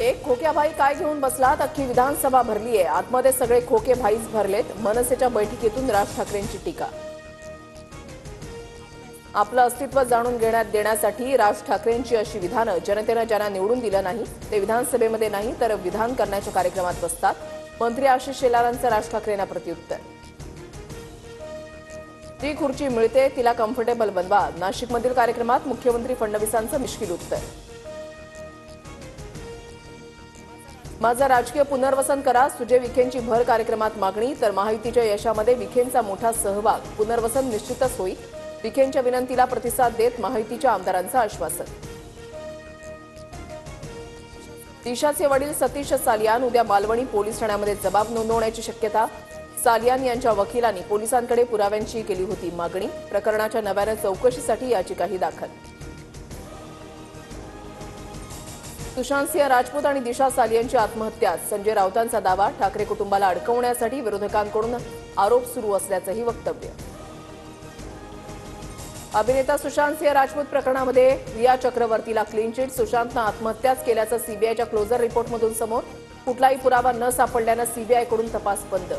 एक खोक्या भाई काय घेऊन बसलात? अख्खी विधानसभा भरली आहे. आतमध्ये सगळे खोके भाईच भरलेत. मनसेच्या बैठकीतून राज ठाकरेंची टीका. आपलं अस्तित्व जाणून देण्यासाठी राज ठाकरेंची अशी विधानं. जनतेनं ज्यांना निवडून दिलं नाही ते विधानसभेमध्ये नाही तर विधान करण्याच्या कार्यक्रमात बसतात. मंत्री आशिष शेलारांचं राज ठाकरेंना प्रत्युत्तर. जी खुर्ची मिळते तिला कम्फर्टेबल बनवा. नाशिकमधील कार्यक्रमात मुख्यमंत्री फडणवीसांचं मिश्किल उत्तर. माझं राजकीय पुनर्वसन करा. सुजय विखेंची भर कार्यक्रमात मागणी. तर महायुतीच्या यशामध्ये विखेंचा मोठा सहभाग. पुनर्वसन निश्चितच होईल. विखेंच्या विनंतीला प्रतिसाद देत महायुतीच्या आमदारांचं आश्वासन. दिशाचे वडील सतीश सालियान उद्या मालवणी पोलीस ठाण्यामध्ये जबाब नोंदवण्याची शक्यता. सालियान यांच्या वकिलांनी पोलिसांकडे पुराव्यांची केली होती मागणी. प्रकरणाच्या नव्यानं चौकशीसाठी याचिकाही दाखल. सुशांत सिंह राजपूत आणि दिशा सालियांची आत्महत्या. संजय राऊतांचा दावा. ठाकरे कुटुंबाला अडकवण्यासाठी विरोधकांकडून आरोप सुरू असल्याचंही वक्तव्य. अभिनेता सुशांत सिंह राजपूत प्रकरणामध्ये रिया चक्रवर्तीला क्लीन चिट. सुशांतनं आत्महत्याच केल्याचं सीबीआयच्या क्लोजर रिपोर्टमधून समोर. कुठलाही पुरावा न सापडल्यानं सीबीआयकडून तपास बंद.